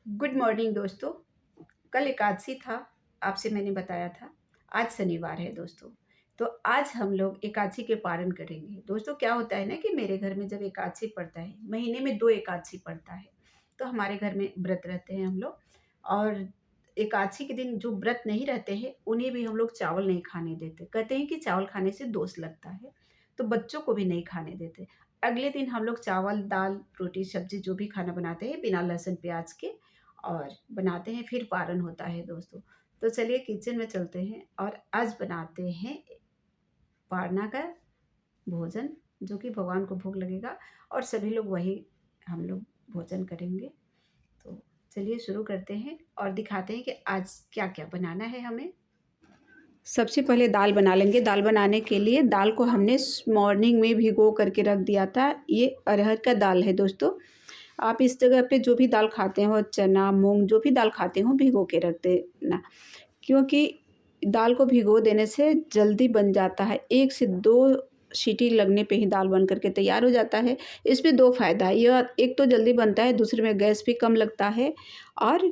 Good morning दोस्तों। कल एकादशी था, आपसे मैंने बताया था। आज शनिवार है दोस्तों। तो आज हम लोग एकादशी के पारण करेंगे। दोस्तों क्या होता है ना कि मेरे घर में जब एकादशी पड़ता है, महीने में 2 एकादशी पड़ता है, तो हमारे घर में व्रत रहते हैं हम लोग। और एकादशी के दिन जो व्रत नहीं रहते हैं, उन्हें भी हम लोग चावल नहीं खाने देते। कहते हैं कि चावल खाने से दोष लगता है, तो बच्चों को भी नहीं खाने देते। अगले दिन हम लोग चावल, दाल, रोटी, सब्जी जो भी खाना बनाते हैं बिना लहसुन प्याज के और बनाते हैं, फिर पारण होता है दोस्तों। तो चलिए किचन में चलते हैं और आज बनाते हैं पारना का भोजन, जो कि भगवान को भोग लगेगा और सभी लोग वही हम लोग भोजन करेंगे। तो चलिए शुरू करते हैं और दिखाते हैं कि आज क्या क्या बनाना है हमें। सबसे पहले दाल बना लेंगे। दाल बनाने के लिए दाल को हमने मॉर्निंग में भिगो करके रख दिया था। ये अरहर का दाल है दोस्तों। आप इस जगह पे जो भी दाल खाते हो, चना, मूँग, जो भी दाल खाते हो भिगो के रख देना, क्योंकि दाल को भिगो देने से जल्दी बन जाता है। 1 से 2 सीटी लगने पे ही दाल बन कर के तैयार हो जाता है। इसमें 2 फ़ायदा है, यह एक तो जल्दी बनता है, दूसरे में गैस भी कम लगता है और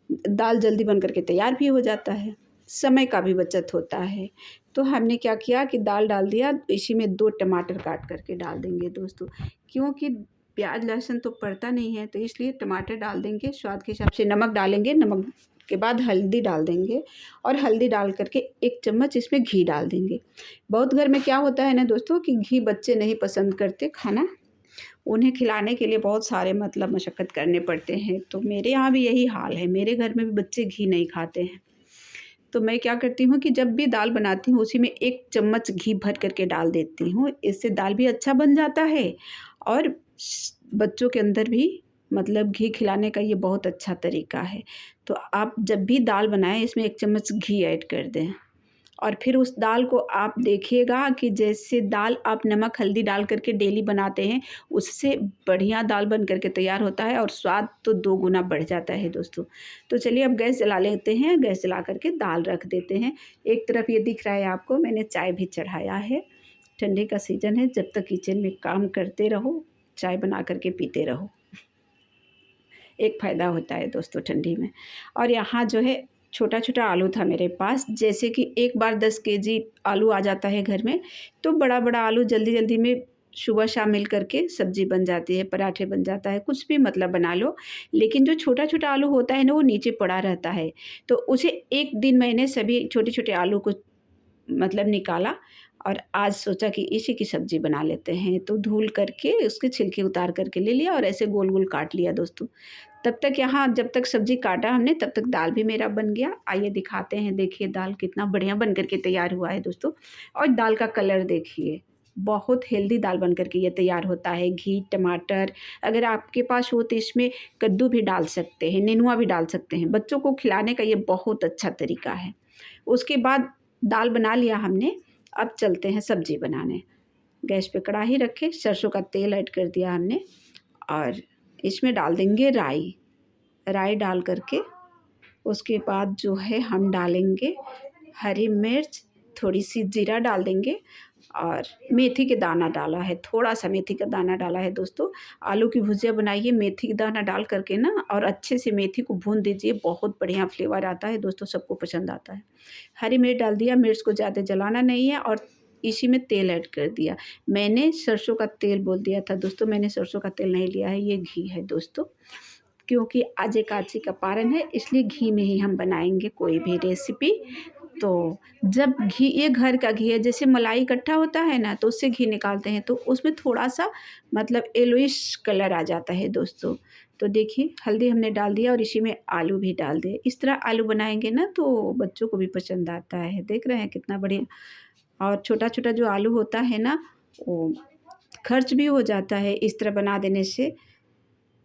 दाल जल्दी बन कर के तैयार भी हो जाता है। समय का भी बचत होता है। तो हमने क्या किया कि दाल डाल दिया, इसी में 2 टमाटर काट कर के डाल देंगे दोस्तों, क्योंकि प्याज लहसुन तो पड़ता नहीं है, तो इसलिए टमाटर डाल देंगे। स्वाद के हिसाब से नमक डालेंगे, नमक के बाद हल्दी डाल देंगे और हल्दी डाल कर के 1 चम्मच इसमें घी डाल देंगे। बहुत घर में क्या होता है ना दोस्तों कि घी बच्चे नहीं पसंद करते खाना, उन्हें खिलाने के लिए बहुत सारे मतलब मशक्कत करने पड़ते हैं। तो मेरे यहाँ भी यही हाल है, मेरे घर में भी बच्चे घी नहीं खाते हैं। तो मैं क्या करती हूँ कि जब भी दाल बनाती हूँ उसी में 1 चम्मच घी भर कर के डाल देती हूँ। इससे दाल भी अच्छा बन जाता है और बच्चों के अंदर भी मतलब घी खिलाने का ये बहुत अच्छा तरीका है। तो आप जब भी दाल बनाएँ इसमें 1 चम्मच घी ऐड कर दें और फिर उस दाल को आप देखिएगा कि जैसे दाल आप नमक हल्दी डाल कर के डेली बनाते हैं, उससे बढ़िया दाल बन कर के तैयार होता है और स्वाद तो 2 गुना बढ़ जाता है दोस्तों। तो चलिए अब गैस जला लेते हैं, गैस जला कर के दाल रख देते हैं। एक तरफ ये दिख रहा है आपको, मैंने चाय भी चढ़ाया है। ठंडी का सीज़न है, जब तक किचन में काम करते रहो, चाय बना कर के पीते रहो। एक फ़ायदा होता है दोस्तों ठंडी में। और यहाँ जो है छोटा-छोटा आलू था मेरे पास, जैसे कि एक बार 10 केजी आलू आ जाता है घर में, तो बड़ा-बड़ा आलू जल्दी-जल्दी में सुबह-शाम मिल कर के सब्ज़ी बन जाती है, पराठे बन जाता है, कुछ भी मतलब बना लो। लेकिन जो छोटा-छोटा आलू होता है ना, वो नीचे पड़ा रहता है, तो उसे एक दिन मैंने सभी छोटे-छोटे आलू को मतलब निकाला और आज सोचा कि इसी की सब्ज़ी बना लेते हैं। तो धुल करके उसके छिलके उतार कर के ले लिया और ऐसे गोल-गोल काट लिया दोस्तों। तब तक यहाँ जब तक सब्ज़ी काटा हमने तब तक दाल भी मेरा बन गया। आइए दिखाते हैं, देखिए दाल कितना बढ़िया बन कर के तैयार हुआ है दोस्तों। और दाल का कलर देखिए, बहुत हेल्दी दाल बन कर के ये तैयार होता है। घी, टमाटर, अगर आपके पास हो तो इसमें कद्दू भी डाल सकते हैं, नेनुआ भी डाल सकते हैं। बच्चों को खिलाने का ये बहुत अच्छा तरीका है। उसके बाद दाल बना लिया हमने, अब चलते हैं सब्ज़ी बनाने। गैस पे कढ़ाई रखे, सरसों का तेल ऐड कर दिया हमने और इसमें डाल देंगे राई। राई डाल कर के उसके बाद जो है हम डालेंगे हरी मिर्च, थोड़ी-सी जीरा डाल देंगे और मेथी के दाना डाला है, थोड़ा-सा मेथी का दाना डाला है दोस्तों। आलू की भुजिया बनाइए मेथी का दाना डाल कर के ना और अच्छे से मेथी को भून दीजिए, बहुत बढ़िया फ्लेवर आता है दोस्तों, सबको पसंद आता है। हरी मिर्च डाल दिया, मिर्च को ज़्यादा जलाना नहीं है और इसी में तेल ऐड कर दिया। मैंने सरसों का तेल बोल दिया था दोस्तों, मैंने सरसों का तेल नहीं लिया है, ये घी है दोस्तों। क्योंकि आज एकादशी का पारण है इसलिए घी में ही हम बनाएँगे कोई भी रेसिपी। तो जब घी, ये घर का घी है, जैसे मलाई इकट्ठा होता है ना तो उससे घी निकालते हैं तो उसमें थोड़ा-सा मतलब येलोइश कलर आ जाता है दोस्तों। तो देखिए हल्दी हमने डाल दिया और इसी में आलू भी डाल दिए। इस तरह आलू बनाएँगे ना तो बच्चों को भी पसंद आता है। देख रहे हैं कितना बढ़िया। और छोटा-छोटा जो आलू होता है ना, वो खर्च भी हो जाता है इस तरह बना देने से।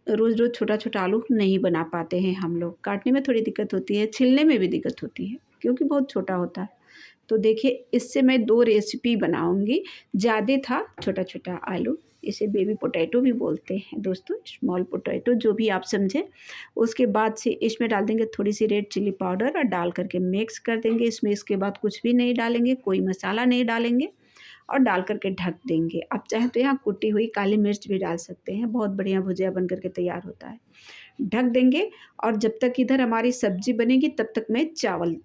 रोज़-रोज़ छोटा-छोटा आलू नहीं बना पाते हैं हम लोग, काटने में थोड़ी दिक्कत होती है, छिलने में भी दिक्कत होती है, क्योंकि बहुत छोटा होता है। तो देखिए इससे मैं 2 रेसिपी बनाऊँगी, ज़्यादा था छोटा-छोटा आलू, इसे बेबी पोटैटो भी बोलते हैं दोस्तों, स्मॉल पोटैटो जो भी आप समझें। उसके बाद से इसमें डाल देंगे थोड़ी-सी रेड चिली पाउडर और डाल कर के मिक्स कर देंगे इसमें, इसके बाद कुछ भी नहीं डालेंगे, कोई मसाला नहीं डालेंगे और डाल कर के ढक देंगे। आप चाहें तो यहाँ कुटी हुई काली मिर्च भी डाल सकते हैं, बहुत बढ़िया भुजिया बन कर के तैयार होता है। ढक देंगे और जब तक इधर हमारी सब्ज़ी बनेगी तब तक मैं चावल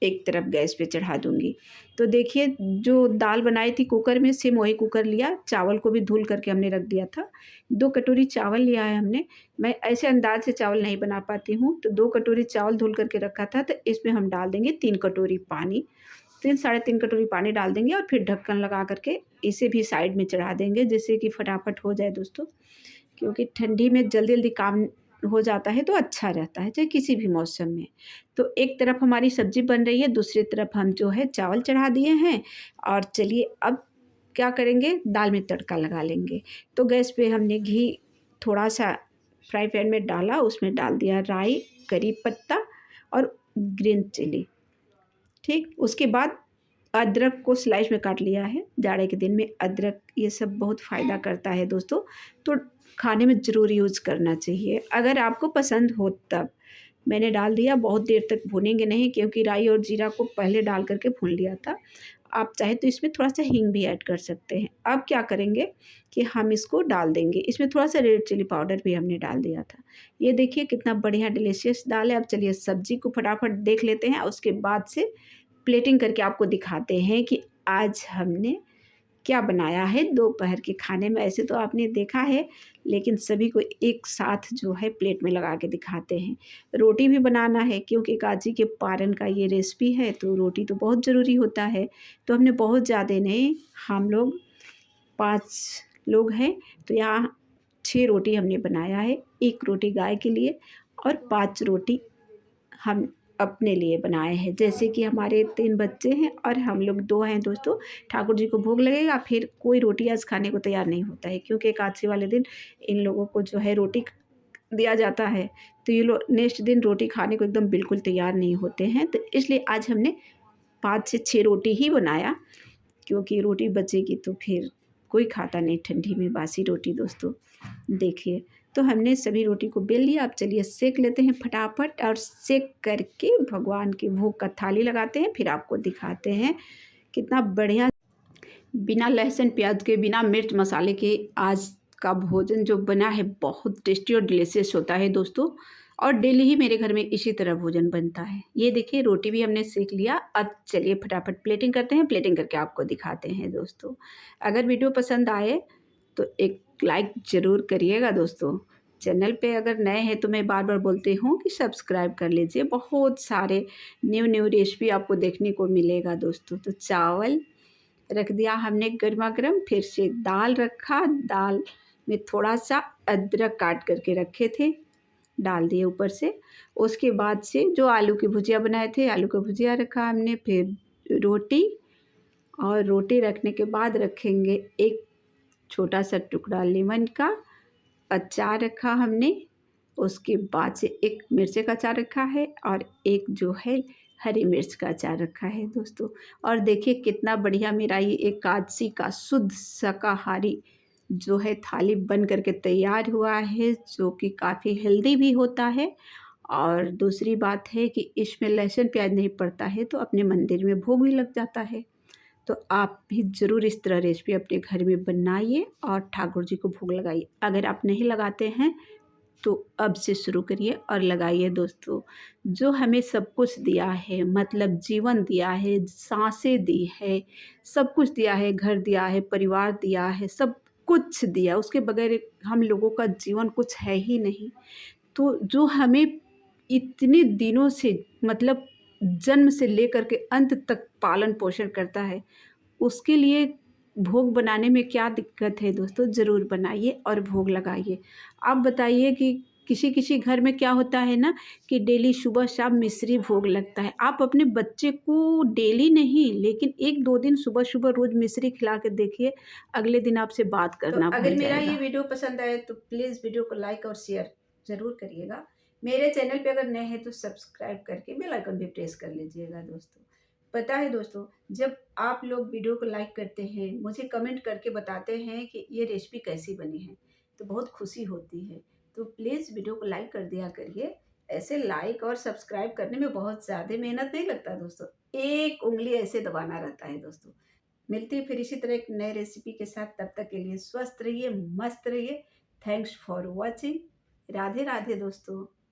एक तरफ गैस पे चढ़ा दूँगी। तो देखिए जो दाल बनाई थी कुकर में, सेम वही कुकर लिया, चावल को भी धुल करके हमने रख दिया था। 2 कटोरी चावल लिया है हमने। मैं ऐसे अंदाज़ से चावल नहीं बना पाती हूँ, तो 2 कटोरी चावल धुल करके रखा था, तो इसमें हम डाल देंगे 3 कटोरी पानी। 3 साढ़े 3 कटोरी पानी डाल देंगे और फिर ढक्कन लगा करके इसे भी साइड में चढ़ा देंगे, जिससे कि फटाफट हो जाए दोस्तों। क्योंकि ठंडी में जल्दी-जल्दी काम हो जाता है तो अच्छा रहता है, चाहे किसी भी मौसम में। तो एक तरफ हमारी सब्ज़ी बन रही है, दूसरी तरफ हम जो है चावल चढ़ा दिए हैं और चलिए अब क्या करेंगे, दाल में तड़का लगा लेंगे। तो गैस पे हमने घी थोड़ा-सा फ्राई पैन में डाला, उसमें डाल दिया राई, करी पत्ता और ग्रीन चिली, ठीक? उसके बाद अदरक को स्लाइस में काट लिया है। जाड़े के दिन में अदरक ये सब बहुत फ़ायदा करता है दोस्तों, तो खाने में ज़रूर यूज़ करना चाहिए, अगर आपको पसंद हो तब। मैंने डाल दिया, बहुत देर तक भूनेंगे नहीं क्योंकि राई और जीरा को पहले डाल करके भून लिया था। आप चाहे तो इसमें थोड़ा-सा हींग भी ऐड कर सकते हैं। अब क्या करेंगे कि हम इसको डाल देंगे, इसमें थोड़ा-सा रेड चिली पाउडर भी हमने डाल दिया था। ये देखिए कितना बढ़िया डिलीशियस दाल है। अब चलिए सब्ज़ी को फटाफट देख लेते हैं, उसके बाद से प्लेटिंग करके आपको दिखाते हैं कि आज हमने क्या बनाया है दोपहर के खाने में। ऐसे तो आपने देखा है, लेकिन सभी को एक साथ जो है प्लेट में लगा के दिखाते हैं। रोटी भी बनाना है क्योंकि काजी के पारन का ये रेसिपी है, तो रोटी तो बहुत ज़रूरी होता है। तो हमने बहुत ज़्यादा नहीं, हम लोग 5 लोग हैं, तो यहाँ 6 रोटी हमने बनाया है। 1 रोटी गाय के लिए और 5 रोटी हम अपने लिए बनाए हैं। जैसे कि हमारे 3 बच्चे हैं और हम लोग 2 हैं दोस्तों। ठाकुर जी को भोग लगेगा, फिर कोई रोटी आज खाने को तैयार नहीं होता है क्योंकि एकादशी वाले दिन इन लोगों को जो है रोटी दिया जाता है। तो ये लोग नेक्स्ट दिन रोटी खाने को एकदम बिल्कुल तैयार नहीं होते हैं। तो इसलिए आज हमने 5 से 6 रोटी ही बनाया, क्योंकि रोटी बचेगी तो फिर कोई खाता नहीं ठंडी में बासी रोटी दोस्तों। देखिए, तो हमने सभी रोटी को बेल लिया। अब चलिए सेक लेते हैं फटाफट और सेक करके भगवान के भोग का थाली लगाते हैं, फिर आपको दिखाते हैं कितना बढ़िया बिना लहसुन प्याज के, बिना मिर्च मसाले के आज का भोजन जो बना है बहुत टेस्टी और डिलीशियस होता है दोस्तों। और डेली ही मेरे घर में इसी तरह भोजन बनता है। ये देखिए रोटी भी हमने सेक लिया। अब चलिए फटाफट प्लेटिंग करते हैं, प्लेटिंग करके आपको दिखाते हैं दोस्तों। अगर वीडियो पसंद आए तो एक लाइक ज़रूर करिएगा दोस्तों। चैनल पे अगर नए हैं तो मैं बार बार बोलती हूँ कि सब्सक्राइब कर लीजिए, बहुत सारे न्यू न्यू रेसिपी आपको देखने को मिलेगा दोस्तों। तो चावल रख दिया हमने गर्मा गर्म, फिर से दाल रखा, दाल में थोड़ा सा अदरक काट करके रखे थे डाल दिए ऊपर से। उसके बाद से जो आलू की भुजिया बनाए थे, आलू का भुजिया रखा हमने, फिर रोटी, और रोटी रखने के बाद रखेंगे एक छोटा सा टुकड़ा लेमन का अचार रखा हमने। उसके बाद से एक मिर्चे का अचार रखा है और एक जो है हरी मिर्च का अचार रखा है दोस्तों। और देखिए कितना बढ़िया मेरा ये एकादशी का शुद्ध शाकाहारी जो है थाली बन करके तैयार हुआ है, जो कि काफ़ी हेल्दी भी होता है। और दूसरी बात है कि इसमें लहसुन प्याज नहीं पड़ता है, तो अपने मंदिर में भोग भी लग जाता है। तो आप भी ज़रूर इस तरह रेसिपी अपने घर में बनाइए और ठाकुर जी को भोग लगाइए। अगर आप नहीं लगाते हैं तो अब से शुरू करिए और लगाइए दोस्तों। जो हमें सब कुछ दिया है, मतलब जीवन दिया है, सांसें दी है, सब कुछ दिया है, घर दिया है, परिवार दिया है, सब कुछ दिया, उसके बगैर हम लोगों का जीवन कुछ है ही नहीं। तो जो हमें इतने दिनों से, मतलब जन्म से लेकर के अंत तक पालन पोषण करता है, उसके लिए भोग बनाने में क्या दिक्कत है दोस्तों? ज़रूर बनाइए और भोग लगाइए। आप बताइए कि किसी-किसी घर में क्या होता है ना कि डेली सुबह शाम मिश्री भोग लगता है। आप अपने बच्चे को डेली नहीं, लेकिन 1-2 दिन सुबह-सुबह रोज़ मिश्री खिला के देखिए, अगले दिन आपसे बात तो करना अगर भूल मेरा जाएगा। ये वीडियो पसंद आए तो प्लीज़ वीडियो को लाइक और शेयर ज़रूर करिएगा। मेरे चैनल पे अगर नए हैं तो सब्सक्राइब करके बेल आइकन भी प्रेस कर लीजिएगा दोस्तों। पता है दोस्तों, जब आप लोग वीडियो को लाइक करते हैं, मुझे कमेंट करके बताते हैं कि ये रेसिपी कैसी बनी है, तो बहुत खुशी होती है। तो प्लीज़ वीडियो को लाइक कर दिया करिए। ऐसे लाइक और सब्सक्राइब करने में बहुत ज़्यादा मेहनत नहीं लगता दोस्तों। एक उँगली ऐसे दबाना रहता है दोस्तों। मिलती है फिर इसी तरह एक नए रेसिपी के साथ। तब तक के लिए स्वस्थ रहिए, मस्त रहिए। Thanks for watching. Radhe Radhe दोस्तों।